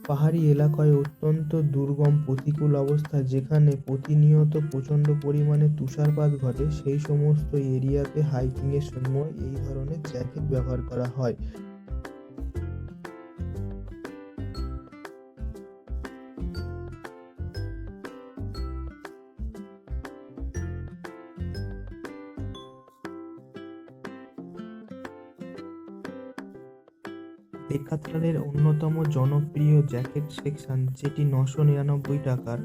পাহাড়ি এলাকায় অত্যন্ত দুর্গম প্রতিকূল অবস্থা, যেখানে প্রতিনিয়ত প্রচণ্ড পরিমাণে তুষারপাত ঘটে, সেই সমস্ত এরিয়াতে হাইকিংয়ের সময় এই ধরনের জ্যাকেট ব্যবহার করা হয়। ডেকাথলনের অন্যতম জনপ্রিয় জ্যাকেট সেকশন, যেটি 999 টাকার।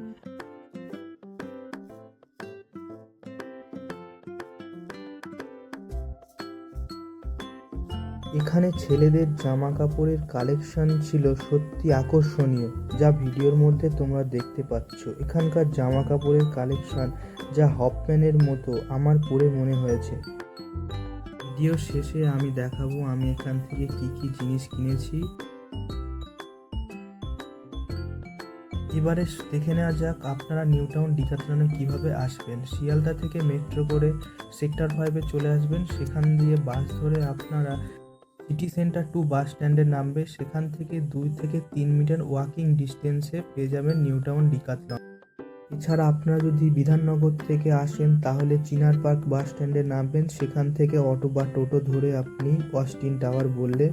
এখানে ছেলেদের জামা কাপড়ের কালেকশন ছিল সত্যি আকর্ষণীয়, যা ভিডিওর মধ্যে তোমরা দেখতে পাচ্ছ। এখানকার জামা কাপড়ের কালেকশন যা হপম্যানের মতো আমার পরে মনে হয়েছে। ভিডিও শেষে আমি দেখাবো আমি এখান থেকে কি কি জিনিস কিনেছি। এবারে দেখে নেওয়া যাক আপনারা নিউ টাউন ডিক্যাথলনে কীভাবে আসবেন। শিয়ালদা থেকে মেট্রো করে সেক্টর 5-এ চলে আসবেন। সেখান দিয়ে বাস ধরে আপনারা সিটি সেন্টার টু বাস স্ট্যান্ডে নামবে। সেখান থেকে 2 থেকে 3 মিটার ওয়াকিং ডিস্টেন্সে পেয়ে যাবেন নিউ টাউন ডিক্যাথলন। এছাড়া আপনারা যদি বিধাননগর থেকে আসেন তাহলে চিনার পার্ক বাস স্ট্যান্ডে নামবেন। সেখান থেকে অটো বা টোটো ধরে আপনি অস্টিন টাওয়ার বললে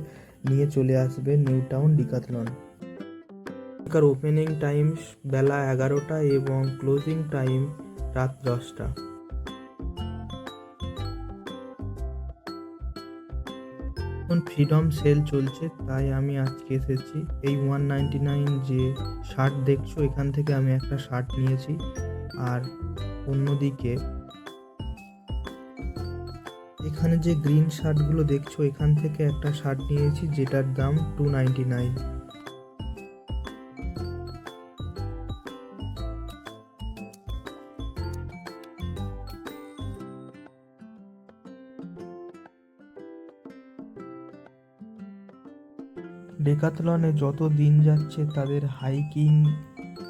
নিয়ে চলে আসবেন নিউ টাউন ডিক্যাথলন। এখানকার ওপেনিং টাইম বেলা 11টা এবং ক্লোজিং টাইম রাত 10টা। এখন ফ্রিডম সেল চলছে, তাই আমি আজকে এসেছি। এই 199 যে শার্ট দেখছো, এখান থেকে আমি একটা শার্ট নিয়েছি। আর অন্যদিকে এখানে যে গ্রিন শার্টগুলো দেখছো, এখান থেকে একটা শার্ট নিয়েছি যেটার দাম 299। ডেকাথলনে যত দিন যাচ্ছে তাদের হাইকিং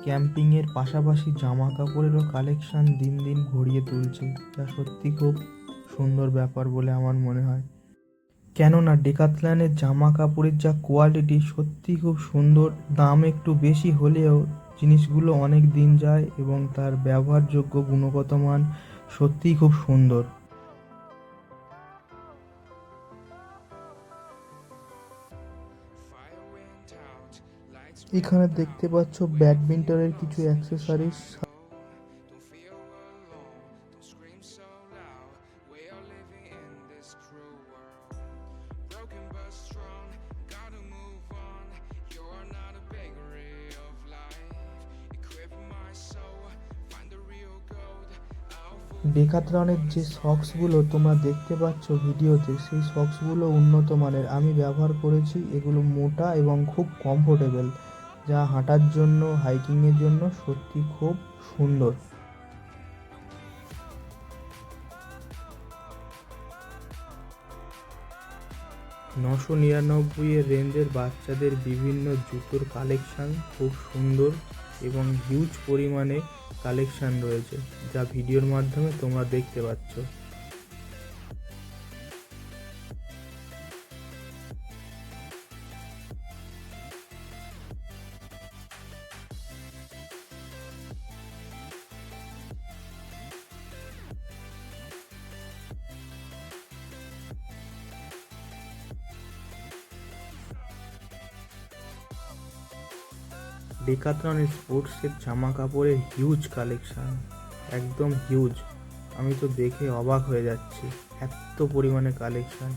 ক্যাম্পিংয়ের পাশাপাশি জামা কাপড়েরও কালেকশন দিন দিন ভরিয়ে তুলছে, যা সত্যি খুব সুন্দর ব্যাপার বলে আমার মনে হয়। কেননা ডেকাথলনের জামা কাপড়ের যা কোয়ালিটি সত্যি খুব সুন্দর। দাম একটু বেশি হলেও জিনিসগুলো অনেক দিন যায় এবং তার ব্যবহারযোগ্য গুণগত মান সত্যিই খুব সুন্দর। এখানে দেখতে পাচ্ছ ব্যাডমিন্টনের কিছু অ্যাক্সেসরিজ। ডেকাথলনের যে সক্সগুলো তোমরা দেখতে পাচ্ছ ভিডিওতে, সেই সক্সগুলো উন্নত মানের। আমি ব্যবহার করেছি, এগুলো মোটা এবং খুব কমফোর্টেবল, যা হাঁটার জন্য হাইকিংয়ের জন্য সত্যি খুব সুন্দর। 999 রেঞ্জের বাচ্চাদের বিভিন্ন জুতোর কালেকশান খুব সুন্দর এবং হিউজ পরিমাণে কালেকশান রয়েছে, যা ভিডিওর মাধ্যমে তোমরা দেখতে পাচ্ছ। ডেকাথলনের স্পোর্টসের জামা কাপড়ের হিউজ কালেকশান, একদম হিউজ। আমি তো দেখে অবাক হয়ে যাচ্ছি, এত পরিমাণে কালেকশান।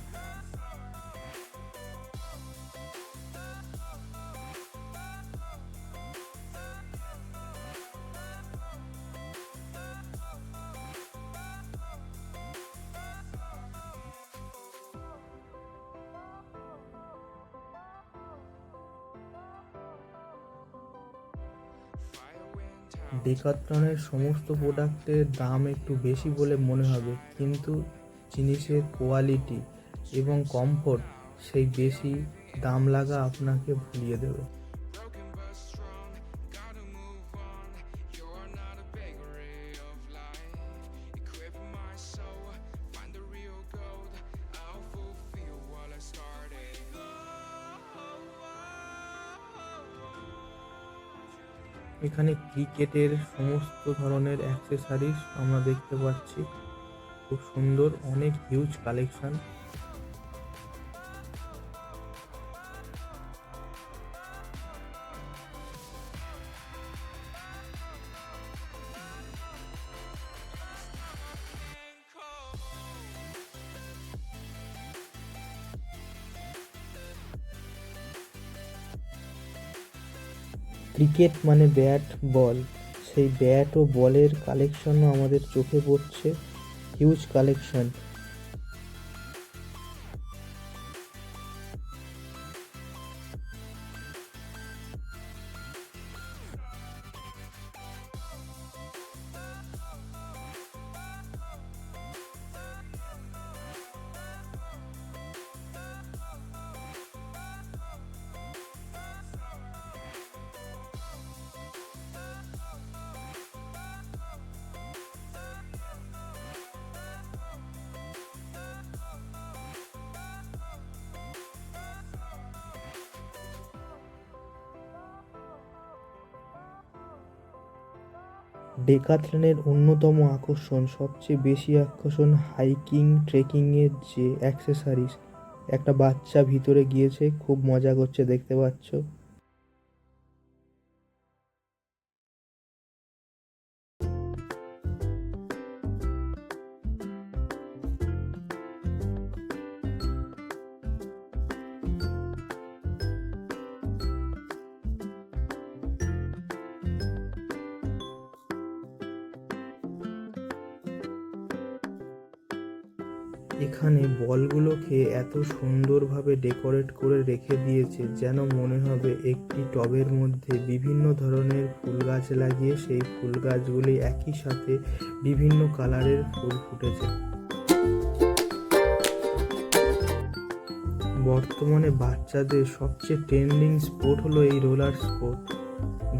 ডেকাথলনের সমস্ত প্রোডাক্টের দাম একটু বেশি বলে মনে হবে, কিন্তু জিনিসের কোয়ালিটি এবং কমফোর্ট সেই বেশি দাম লাগা আপনাকে ভুলিয়ে দেবে। এখানে ক্রিকেটের সমস্ত ধরনের অ্যাক্সেসরিজ আমরা দেখতে পাচ্ছি, খুব সুন্দর, অনেক হিউজ কালেকশন। ক্রিকেট মানে ব্যাট বল, সেই ব্যাট ও বলের কালেকশনও আমাদের চোখে পড়ছে, হিউজ কালেকশন। ডেকাথলনের অন্যতম আকর্ষণ, সবচেয়ে বেশি আকর্ষণ হাইকিং ট্রেকিংয়ের যে অ্যাক্সেসরিজ। একটা বাচ্চা ভিতরে গিয়েছে, খুব মজা করছে, দেখতে পাচ্ছ। এখানে বলগুলোকে এত সুন্দরভাবে ডেকোরেট করে রেখে দিয়েছে যেন মনে হবে একটি টবের মধ্যে বিভিন্ন ধরনের ফুল গাছ লাগিয়ে সেই ফুল গাছগুলি একই সাথে বিভিন্ন কালারের ফুল ফুটেছে। বর্তমানে বাচ্চাদের সবচেয়ে ট্রেন্ডিং স্পোর্ট হলো এই রোলার স্পোর্ট।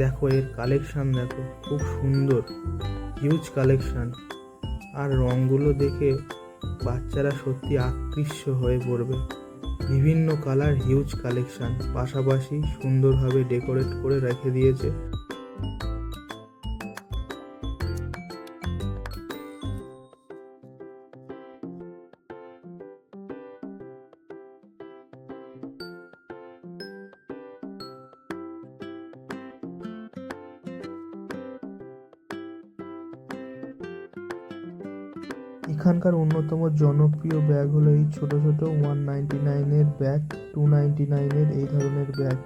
দেখো এর কালেকশন, দেখো খুব সুন্দর, হিউজ কালেকশন। আর রঙগুলো দেখে বাচ্চারা সত্যি আকৃষ্ট হয়ে পড়বে। বিভিন্ন কালার, হিউজ কালেকশন, পাশাপাশি সুন্দরভাবে ডেকোরেট করে রেখে দিয়েছে। এখানকার অন্যতম জনপ্রিয় ব্যাগ হলো এই ছোট ছোট 199-এর ব্যাগ, 299-এর এই ধরনের ব্যাগ।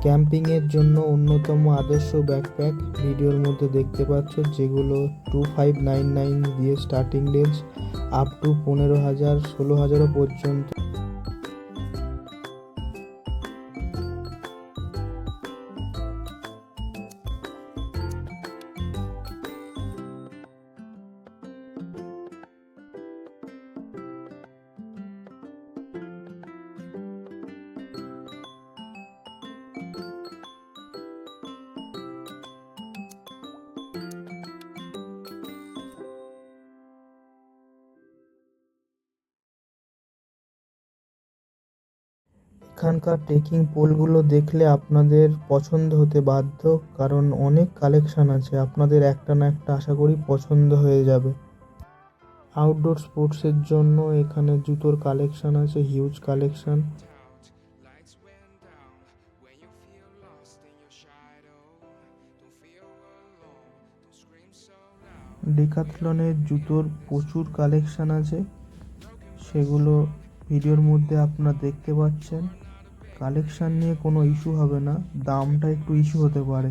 ক্যাম্পিংয়ের জন্য অন্যতম আদর্শ ব্যাকপ্যাক ভিডিওর মধ্যে দেখতে পাচ্ছ, যেগুলো 2599 দিয়ে স্টার্টিং রেঞ্জ আপ টু 15,000 16,000 পর্যন্ত। এখানকার ট্রেকিং পোলগুলো দেখলে আপনাদের পছন্দ হতে বাধ্য, কারণ অনেক কালেকশন আছে, আপনাদের একটা না একটা আশা করি পছন্দ হয়ে যাবে। আউটডোর স্পোর্টসের জন্য এখানে জুতোর কালেকশন আছে, হিউজ কালেকশন। ডেকাথলনের জুতোর প্রচুর কালেকশন আছে, সেগুলো ভিডিওর মধ্যে আপনারা দেখতে পাচ্ছেন। কালেকশন নিয়ে কোনো ইস্যু হবে না, দামটা একটু ইস্যু হতে পারে।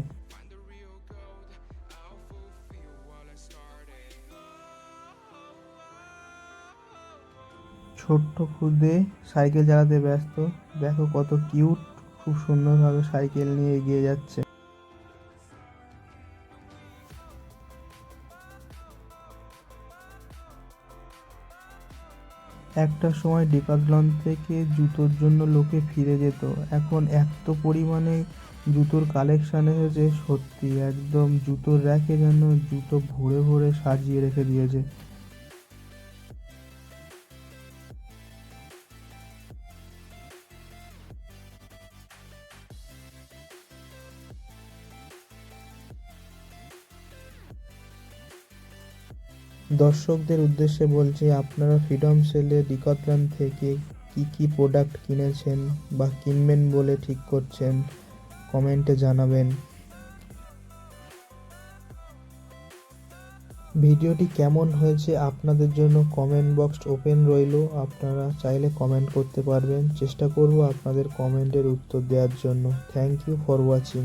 ছোট্ট খুদে সাইকেল চালাতে ব্যস্ত, দেখো কত কিউট, খুব সুন্দরভাবে সাইকেল নিয়ে এগিয়ে যাচ্ছে। একটা সময় ডেকাথলন থেকে জুতোর জন্য লোকে ফিরে যেত, এখন এত পরিমাণে জুতোর কালেকশন এসেছে, সত্যি একদম জুতোর র্যাকে যেন জুতো ভরে ভরে সাজিয়ে রেখে দিয়েছে। দর্শকদের উদ্দেশ্যে বলছি, আপনারা ফ্রিডম সেলে ডিকথলন থেকে কি কি প্রোডাক্ট কিনেছেন বা কিনবেন বলে ঠিক করছেন, কমেন্টে জানাবেন। ভিডিওটি কেমন হয়েছে আপনাদের জন্য কমেন্ট বক্স ওপেন রইলো, আপনারা চাইলে কমেন্ট করতে পারবেন। চেষ্টা করব আপনাদের কমেন্টের উত্তর দেওয়ার জন্য। Thank you for watching.